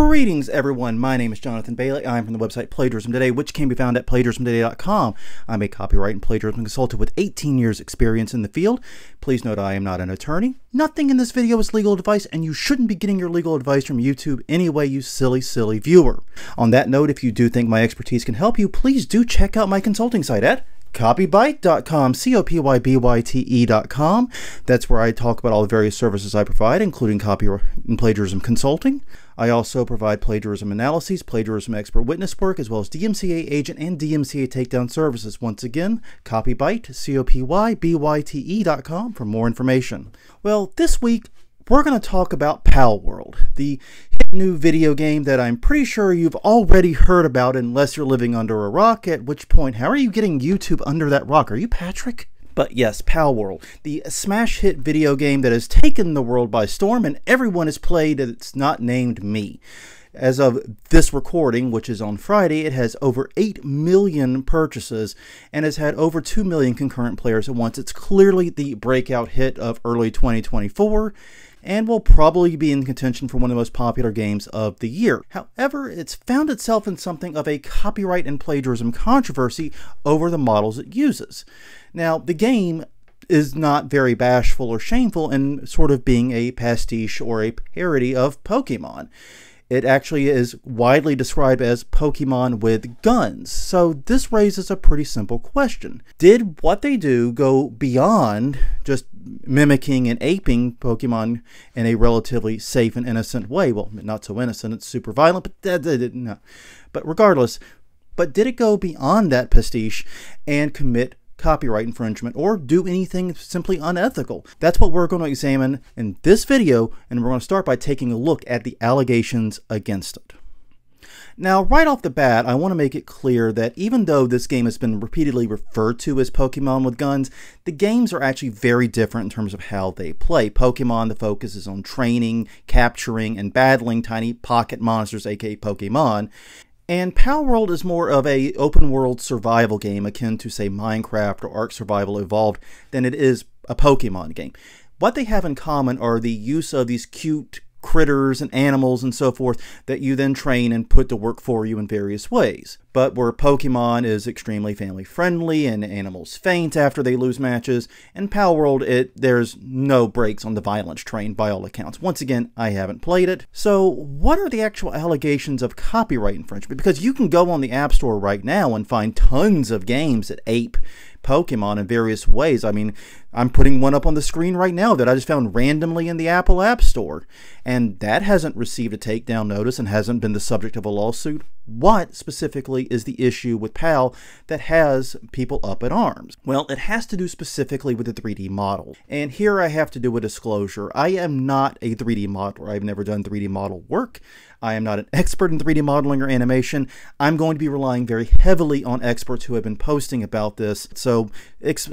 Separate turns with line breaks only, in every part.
Greetings everyone, my name is Jonathan Bailey. I'm from the website Plagiarism Today, which can be found at plagiarismtoday.com. I'm a copyright and plagiarism consultant with 18 years experience in the field. Please note I am not an attorney. Nothing in this video is legal advice, and you shouldn't be getting your legal advice from YouTube anyway, you silly viewer. On that note, if you do think my expertise can help you, please do check out my consulting site at copybyte.com, copybyte.com. That's where I talk about all the various services I provide, including copyright and plagiarism consulting. I also provide plagiarism analyses, plagiarism expert witness work, as well as DMCA agent and DMCA takedown services. Once again, copybyte, copybyte.com for more information. Well, this week, we're going to talk about Palworld, the hit new video game that I'm pretty sure you've already heard about unless you're living under a rock, at which point, how are you getting YouTube under that rock? Are you Patrick? But yes, Palworld, the smash hit video game that has taken the world by storm and everyone has played, it's not named me. As of this recording, which is on Friday, it has over 8 million purchases and has had over 2 million concurrent players at once. It's clearly the breakout hit of early 2024 and will probably be in contention for one of the most popular games of the year. However, it's found itself in something of a copyright and plagiarism controversy over the models it uses. Now, the game is not very bashful or shameful in sort of being a pastiche or a parody of Pokemon. It actually is widely described as Pokemon with guns. So this raises a pretty simple question. Did what they do go beyond just mimicking and aping Pokemon in a relatively safe and innocent way? Well, not so innocent, it's super violent, but no. But regardless, but did it go beyond that pastiche and commit copyright infringement or do anything simply unethical? That's what we're going to examine in this video, and we're going to start by taking a look at the allegations against it. Now, right off the bat, I want to make it clear that even though this game has been repeatedly referred to as Pokemon with guns, the games are actually very different in terms of how they play. Pokemon, the focus is on training, capturing, and battling tiny pocket monsters, aka Pokemon. And Palworld is more of a open world survival game akin to, say, Minecraft or Ark Survival Evolved than it is a Pokemon game. What they have in common are the use of these cute critters and animals and so forth that you then train and put to work for you in various ways. But where Pokemon is extremely family friendly and animals faint after they lose matches, in Palworld there's no brakes on the violence train by all accounts. Once again, I haven't played it. So what are the actual allegations of copyright infringement? Because you can go on the App Store right now and find tons of games that ape Pokemon in various ways. I mean, I'm putting one up on the screen right now that I just found randomly in the Apple App Store, and that hasn't received a takedown notice and hasn't been the subject of a lawsuit. What specifically is the issue with PAL that has people up in arms? Well, it has to do specifically with the 3D model. And here I have to do a disclosure. I am not a 3D modeler. I've never done 3D model work. I am not an expert in 3D modeling or animation. I'm going to be relying very heavily on experts who have been posting about this. So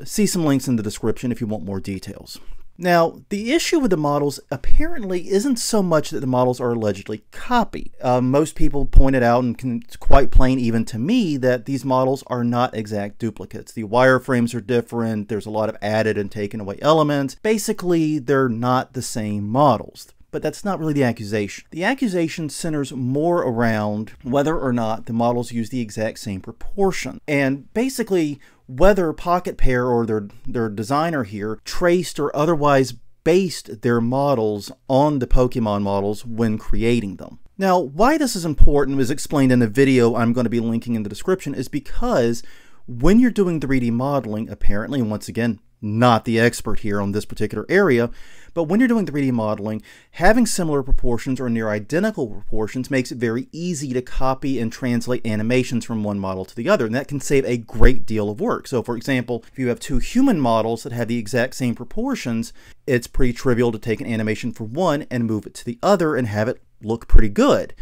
see some links in the description if you want more details. Now, the issue with the models apparently isn't so much that the models are allegedly copied. Most people pointed out, and it's quite plain even to me, that these models are not exact duplicates. The wireframes are different, there's a lot of added and taken away elements. Basically, they're not the same models. But that's not really the accusation. The accusation centers more around whether or not the models use the exact same proportion. And basically, whether Pocket Pair or their designer here traced or otherwise based their models on the Pokemon models when creating them. Now, why this is important is explained in a video I'm going to be linking in the description, is because when you're doing 3D modeling, apparently, and once again, not the expert here on this particular area, but when you're doing 3D modeling, having similar proportions or near identical proportions makes it very easy to copy and translate animations from one model to the other, and that can save a great deal of work. So for example, if you have two human models that have the exact same proportions, it's pretty trivial to take an animation for one and move it to the other and have it look pretty good.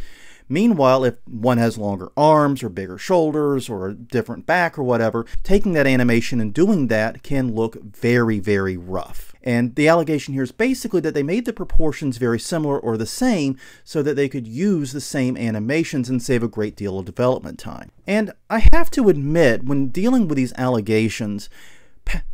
Meanwhile, if one has longer arms or bigger shoulders or a different back or whatever, taking that animation and doing that can look very rough. And the allegation here is basically that they made the proportions very similar or the same so that they could use the same animations and save a great deal of development time. And I have to admit, when dealing with these allegations,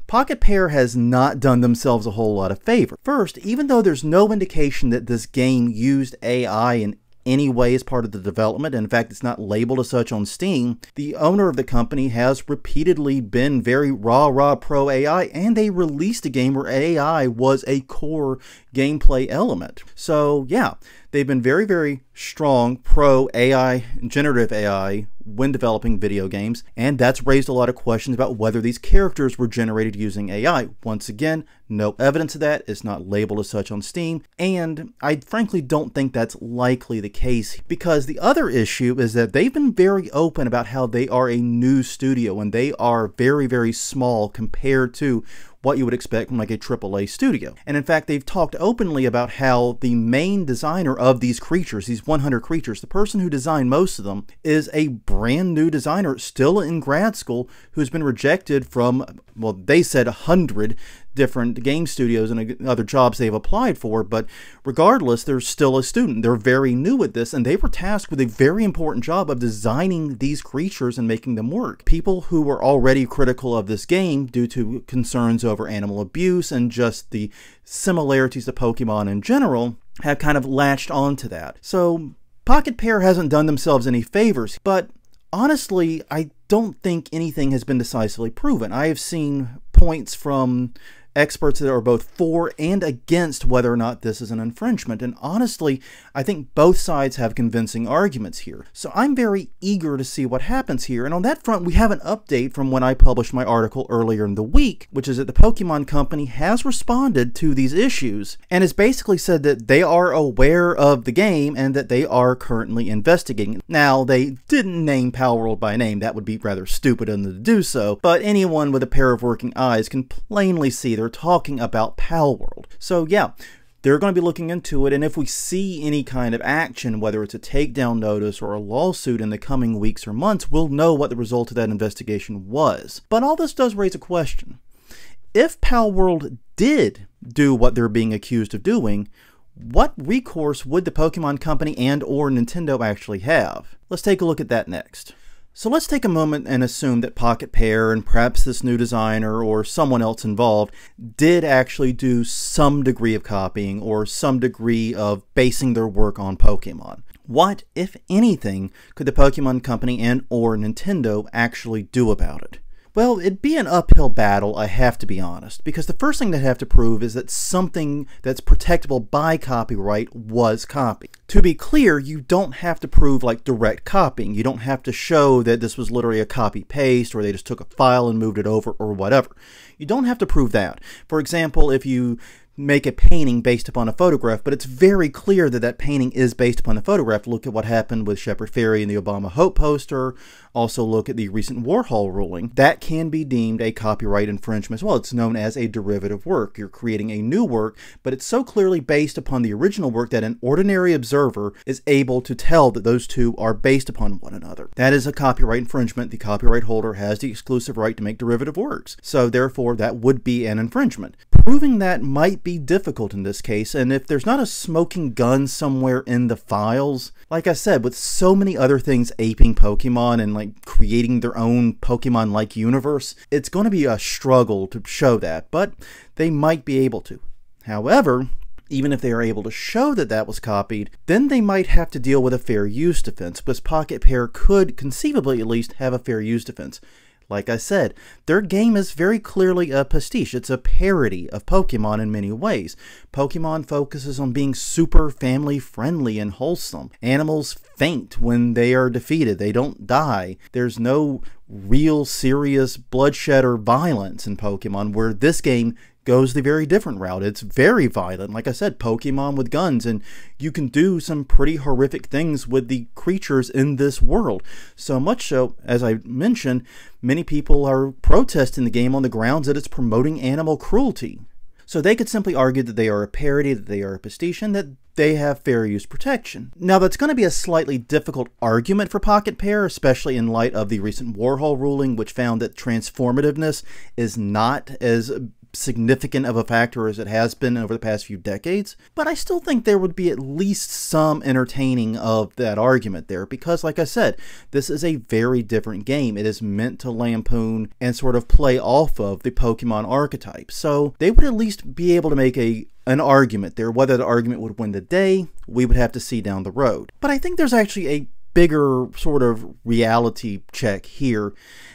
Pocket Pair has not done themselves a whole lot of favor. First, even though there's no indication that this game used AI in any way as part of the development. In fact, it's not labeled as such on Steam. The owner of the company has repeatedly been very rah-rah pro-AI, and they released a game where AI was a core gameplay element. So yeah, they've been very, very strong pro-AI, generative AI, when developing video games, and that's raised a lot of questions about whether these characters were generated using AI. Once again, no evidence of that. It's not labeled as such on Steam, and I frankly don't think that's likely the case, because the other issue is that they've been very open about how they are a new studio, and they are very, very small compared to what you would expect from like a AAA studio. And in fact, they've talked openly about how the main designer of these creatures, these 100 creatures, the person who designed most of them, is a brand new designer still in grad school who's been rejected from, well, they said 100 different game studios and other jobs they've applied for, but regardless, they're still a student. They're very new at this, and they were tasked with a very important job of designing these creatures and making them work. People who were already critical of this game due to concerns over animal abuse and just the similarities to Pokemon in general have kind of latched onto that. So Pocket Pair hasn't done themselves any favors, but honestly, I don't think anything has been decisively proven. I have seen points from experts that are both for and against whether or not this is an infringement. And honestly, I think both sides have convincing arguments here. So I'm very eager to see what happens here. And on that front, we have an update from when I published my article earlier in the week, which is that the Pokemon Company has responded to these issues and has basically said that they are aware of the game and that they are currently investigating. Now, they didn't name Palworld by name. That would be rather stupid of them to do so, but anyone with a pair of working eyes can plainly see they're talking about Palworld. So yeah, they're going to be looking into it, and if we see any kind of action, whether it's a takedown notice or a lawsuit in the coming weeks or months, we'll know what the result of that investigation was. But all this does raise a question. If Palworld did do what they're being accused of doing, what recourse would the Pokemon Company and or Nintendo actually have? Let's take a look at that next. So let's take a moment and assume that Pocket Pair and perhaps this new designer or someone else involved did actually do some degree of copying or some degree of basing their work on Pokemon. What, if anything, could the Pokemon Company and or Nintendo actually do about it? Well, it'd be an uphill battle, I have to be honest, because the first thing they'd have to prove is that something that's protectable by copyright was copied. To be clear, you don't have to prove like direct copying. You don't have to show that this was literally a copy-paste or they just took a file and moved it over or whatever. You don't have to prove that. For example, if you make a painting based upon a photograph, but it's very clear that that painting is based upon the photograph. Look at what happened with Shepard Fairey and the Obama Hope poster. Also look at the recent Warhol ruling. That can be deemed a copyright infringement as well. It's known as a derivative work. You're creating a new work, but it's so clearly based upon the original work that an ordinary observer is able to tell that those two are based upon one another. That is a copyright infringement. The copyright holder has the exclusive right to make derivative works. So therefore, that would be an infringement. Proving that might be difficult in this case, and if there's not a smoking gun somewhere in the files, like I said, with so many other things aping Pokemon and like creating their own Pokemon-like universe, it's going to be a struggle to show that, but they might be able to. However, even if they are able to show that that was copied, then they might have to deal with a fair use defense, because Pocket Pair could conceivably at least have a fair use defense. Like I said, their game is very clearly a pastiche. It's a parody of Pokemon in many ways. Pokemon focuses on being super family-friendly and wholesome. Animals faint when they are defeated. They don't die. There's no real serious bloodshed or violence in Pokemon, where this game goes the very different route. It's very violent. Like I said, Pokemon with guns, and you can do some pretty horrific things with the creatures in this world. So much so, as I mentioned, many people are protesting the game on the grounds that it's promoting animal cruelty. So they could simply argue that they are a parody, that they are a pastiche, and that they have fair use protection. Now, that's going to be a slightly difficult argument for Pocket Pair, especially in light of the recent Warhol ruling, which found that transformativeness is not as significant of a factor as it has been over the past few decades, but I still think there would be at least some entertaining of that argument there, because like I said, this is a very different game. It is meant to lampoon and sort of play off of the Pokemon archetype, so they would at least be able to make an argument there. Whether the argument would win the day, we would have to see down the road. But I think there's actually a bigger sort of reality check here,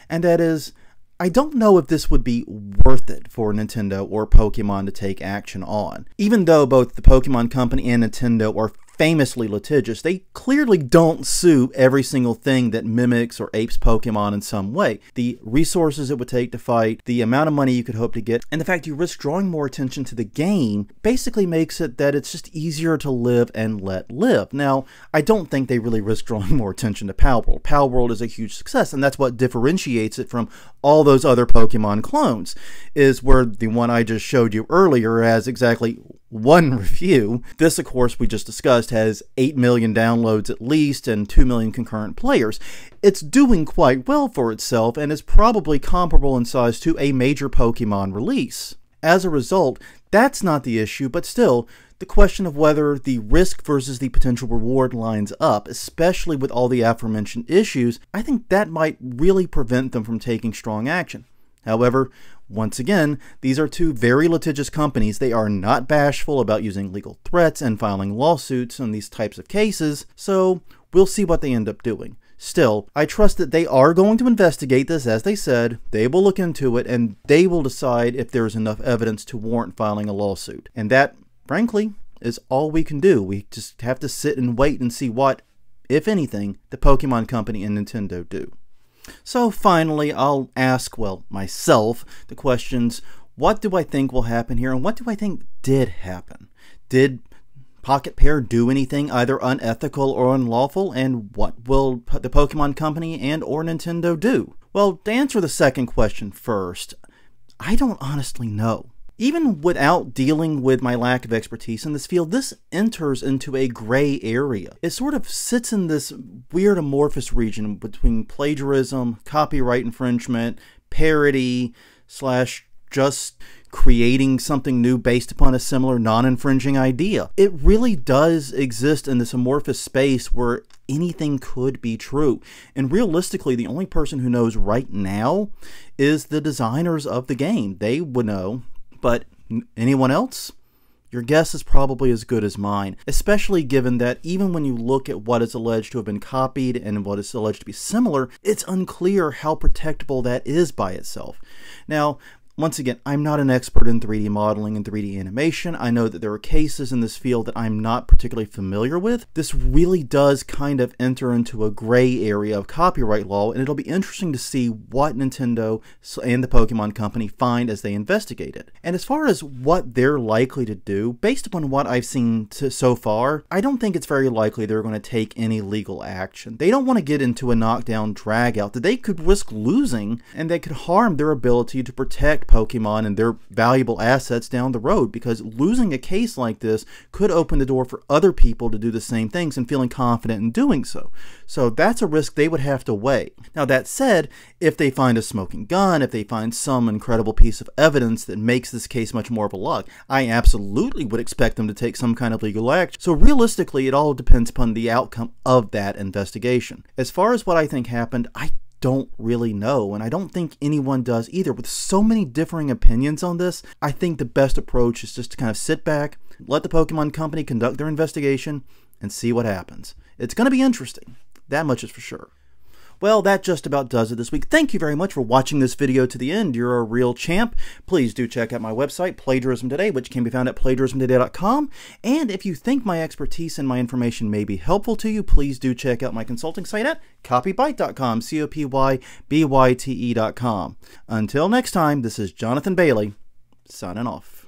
and that is, I don't know if this would be worth it for Nintendo or Pokemon to take action on. Even though both the Pokemon Company and Nintendo are famously litigious, they clearly don't sue every single thing that mimics or apes Pokemon in some way. The resources it would take to fight, the amount of money you could hope to get, and the fact you risk drawing more attention to the game basically makes it that it's just easier to live and let live. Now, I don't think they really risk drawing more attention to Palworld. Palworld is a huge success, and that's what differentiates it from all those other Pokemon clones, is where the one I just showed you earlier has exactly one review. This, of course, we just discussed, has 8 million downloads at least and 2 million concurrent players. It's doing quite well for itself and is probably comparable in size to a major Pokemon release. As a result, that's not the issue, but still, the question of whether the risk versus the potential reward lines up, especially with all the aforementioned issues, I think that might really prevent them from taking strong action. However, once again, these are two very litigious companies. They are not bashful about using legal threats and filing lawsuits on these types of cases, so we'll see what they end up doing. Still, I trust that they are going to investigate this, as they said. They will look into it, and they will decide if there is enough evidence to warrant filing a lawsuit. And that, frankly, is all we can do. We just have to sit and wait and see what, if anything, the Pokemon Company and Nintendo do. So finally, I'll ask, well, myself, the questions, what do I think will happen here, and what do I think did happen? Did Pocket Pair do anything either unethical or unlawful, and what will the Pokemon Company and or Nintendo do? Well, to answer the second question first, I don't honestly know. Even without dealing with my lack of expertise in this field, this enters into a gray area. It sort of sits in this weird amorphous region between plagiarism, copyright infringement, parody, / just creating something new based upon a similar non-infringing idea. It really does exist in this amorphous space where anything could be true. And realistically, the only person who knows right now is the designers of the game. They would know. But anyone else? Your guess is probably as good as mine, especially given that even when you look at what is alleged to have been copied and what is alleged to be similar, it's unclear how protectable that is by itself. Now, once again, I'm not an expert in 3D modeling and 3D animation. I know that there are cases in this field that I'm not particularly familiar with. This really does kind of enter into a gray area of copyright law, and it'll be interesting to see what Nintendo and the Pokemon Company find as they investigate it. And as far as what they're likely to do, based upon what I've seen so far, I don't think it's very likely they're going to take any legal action. They don't want to get into a knockdown drag-out that they could risk losing, and that could harm their ability to protect Pokemon and their valuable assets down the road, because losing a case like this could open the door for other people to do the same things and feeling confident in doing so. So that's a risk they would have to weigh. Now that said, if they find a smoking gun, if they find some incredible piece of evidence that makes this case much more of a lock, I absolutely would expect them to take some kind of legal action. So realistically, it all depends upon the outcome of that investigation. As far as what I think happened, I don't really know, and I don't think anyone does either. With so many differing opinions on this, I think the best approach is just to kind of sit back, let the Pokemon Company conduct their investigation, and see what happens. It's going to be interesting. That much is for sure. Well, that just about does it this week. Thank you very much for watching this video to the end. You're a real champ. Please do check out my website, Plagiarism Today, which can be found at plagiarismtoday.com. And if you think my expertise and my information may be helpful to you, please do check out my consulting site at copybyte.com, COPYBYTE.com. Until next time, this is Jonathan Bailey, signing off.